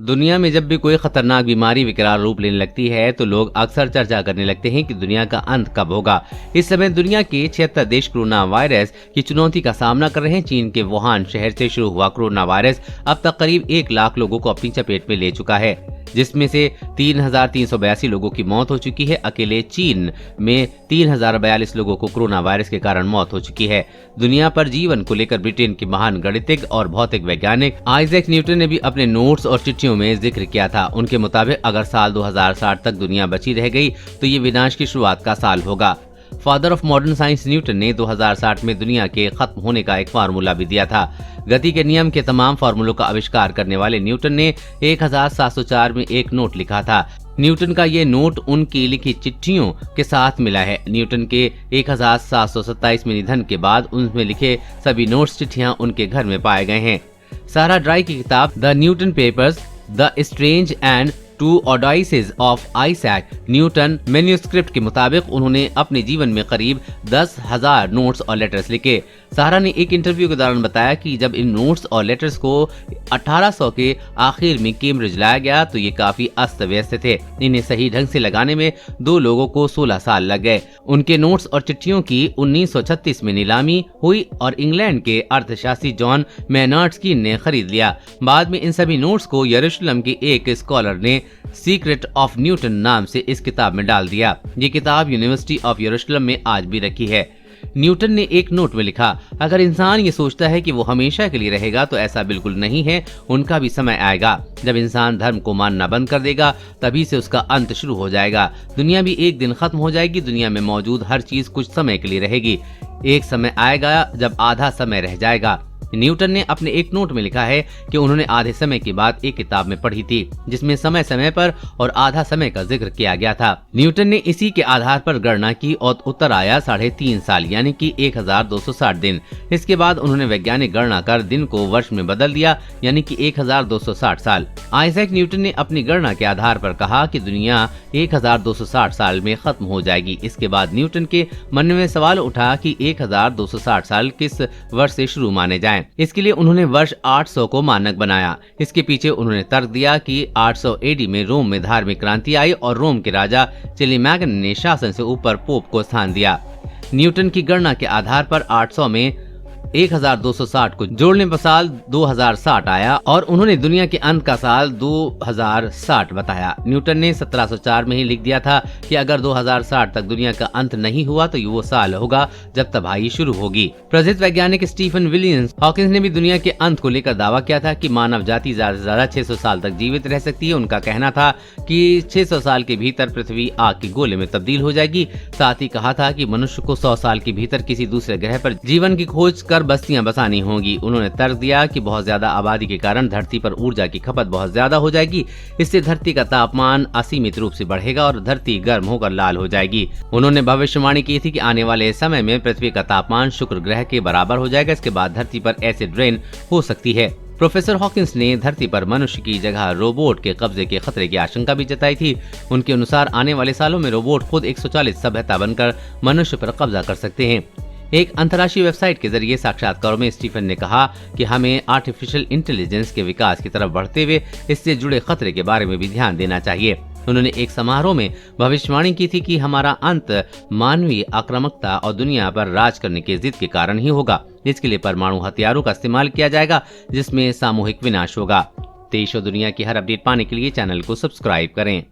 दुनिया में जब भी कोई खतरनाक बीमारी विकराल रूप लेने लगती है तो लोग अक्सर चर्चा करने लगते हैं कि दुनिया का अंत कब होगा। इस समय दुनिया के 76 देश कोरोना वायरस की चुनौती का सामना कर रहे हैं। चीन के वुहान शहर से शुरू हुआ कोरोना वायरस अब तक करीब 1 लाख लोगों को अपनी चपेट में ले चुका है, जिसमें से 3,382 लोगों की मौत हो चुकी है। अकेले चीन में 3,042 लोगों को कोरोना वायरस के कारण मौत हो चुकी है। दुनिया पर जीवन को लेकर ब्रिटेन के महान गणितज्ञ और भौतिक वैज्ञानिक आइजैक न्यूटन ने भी अपने नोट्स और चिट्ठियों में जिक्र किया था। उनके मुताबिक अगर साल 2060 तक दुनिया बची रह गई तो ये विनाश की शुरुआत का साल होगा। Father of modern science Newton ने 2060 में दुनिया के खत्म होने का एक फार्मूला भी दिया था। गति के नियम के तमाम फार्मूलों का आविष्कार करने वाले न्यूटन ने 1704 में एक नोट लिखा था। न्यूटन का ये नोट उनकी लिखी चिट्ठियों के साथ मिला है। न्यूटन के 1727 में निधन के बाद उनमें लिखे सभी नोट्स चिट्ठियां उनके घर में पाए गए हैं। सारा ड्राई की किताब the Newton papers the strange and to odysseys of Isaac Newton manuscript के मुताबिक उन्होंने अपने जीवन में करीब 10,000 नोट्स और लेटर्स लिखे। सारा ने एक इंटरव्यू के दौरान बताया कि जब इन नोट्स और लेटर्स को 1800 के आखिर में कैम्ब्रिज लाया गया तो ये काफी अस्त व्यस्त थे। इन्हें सही ढंग से लगाने में 2 लोगों को 16 साल लग गए। उनके नोट्स और चिट्ठियों की 1936 में नीलामी हुई और इंग्लैंड के अर्थशास्त्री जॉन मैनार्ड कीन ने खरीद लिया। बाद में इन सभी नोट्स को यरूशलेम के एक स्कॉलर ने सीक्रेट ऑफ न्यूटन नाम से इस किताब में डाल दिया। ये किताब यूनिवर्सिटी ऑफ यरूशलेम में आज भी रखी है। न्यूटन ने एक नोट में लिखा, अगर इंसान ये सोचता है कि वो हमेशा के लिए रहेगा तो ऐसा बिल्कुल नहीं है। उनका भी समय आएगा जब इंसान धर्म को मानना बंद कर देगा, तभी से उसका अंत शुरू हो जाएगा। दुनिया भी एक दिन खत्म हो जाएगी। दुनिया में मौजूद हर चीज कुछ समय के लिए रहेगी। एक समय आएगा जब आधा समय रह जाएगा। न्यूटन ने अपने एक नोट में लिखा है कि उन्होंने आधे समय की बात एक किताब में पढ़ी थी जिसमें समय समय पर और आधा समय का जिक्र किया गया था। न्यूटन ने इसी के आधार पर गणना की और उत्तर आया 3.5 साल यानी कि 1260 दिन। इसके बाद उन्होंने वैज्ञानिक गणना कर दिन को वर्ष में बदल दिया यानी कि 1260 साल। आइजैक न्यूटन ने अपनी गणना के आधार पर कहा कि दुनिया 1260 साल में खत्म हो जाएगी। इसके बाद न्यूटन के मन में सवाल उठा कि 1260 साल किस वर्ष से शुरू माने जाएं। इसके लिए उन्होंने वर्ष 800 को मानक बनाया। इसके पीछे उन्होंने तर्क दिया कि 800 एडी में रोम में धार्मिक क्रांति आई और रोम के राजा चैलेमैगन ने शासन से ऊपर पोप को स्थान दिया। न्यूटन की गणना के आधार पर 800 में 1260 को जोड़ने पर साल 2060 आया और उन्होंने दुनिया के अंत का साल 2060 बताया। न्यूटन ने 1704 में ही लिख दिया था कि अगर 2060 तक दुनिया का अंत नहीं हुआ तो वो साल होगा जब तबाही शुरू होगी। प्रसिद्ध वैज्ञानिक स्टीफन विलियम्स हॉकिंस ने भी दुनिया के अंत को लेकर दावा किया था कि मानव जाति ज्यादा से ज्यादा 600 साल तक जीवित रह सकती है। उनका कहना था कि 600 साल के भीतर पृथ्वी आग के गोले में तब्दील हो जाएगी। साथ ही कहा था कि मनुष्य को 100 साल के भीतर किसी दूसरे ग्रह पर जीवन की खोज कर बस्तियां बसानी होंगी। उन्होंने तर्क दिया कि बहुत ज्यादा आबादी के कारण धरती पर ऊर्जा की खपत बहुत ज्यादा हो जाएगी। इससे धरती का तापमान असीमित रूप से बढ़ेगा और धरती गर्म होकर लाल हो जाएगी। उन्होंने भविष्यवाणी की थी कि आने वाले समय में पृथ्वी का तापमान शुक्र ग्रह के बराबर हो जाएगा। इसके बाद धरती पर एसिड रेन हो सकती है। प्रोफेसर हॉकिंस ने धरती पर मनुष्य की जगह रोबोट के कब्जे के खतरे की आशंका भी जताई थी। उनके अनुसार आने वाले सालों में रोबोट खुद 140 सभ्यता बनकर मनुष्य पर कब्जा कर सकते हैं। एक अंतर्राष्ट्रीय वेबसाइट के जरिए साक्षात्कारों में स्टीफन ने कहा कि हमें आर्टिफिशियल इंटेलिजेंस के विकास की तरफ बढ़ते हुए इससे जुड़े खतरे के बारे में भी ध्यान देना चाहिए। उन्होंने एक समारोह में भविष्यवाणी की थी कि हमारा अंत मानवीय आक्रामकता और दुनिया पर राज करने की जिद के कारण ही होगा। इसके लिए परमाणु हथियारों का इस्तेमाल किया जाएगा जिसमें सामूहिक विनाश होगा। देश और दुनिया की हर अपडेट पाने के लिए चैनल को सब्सक्राइब करें।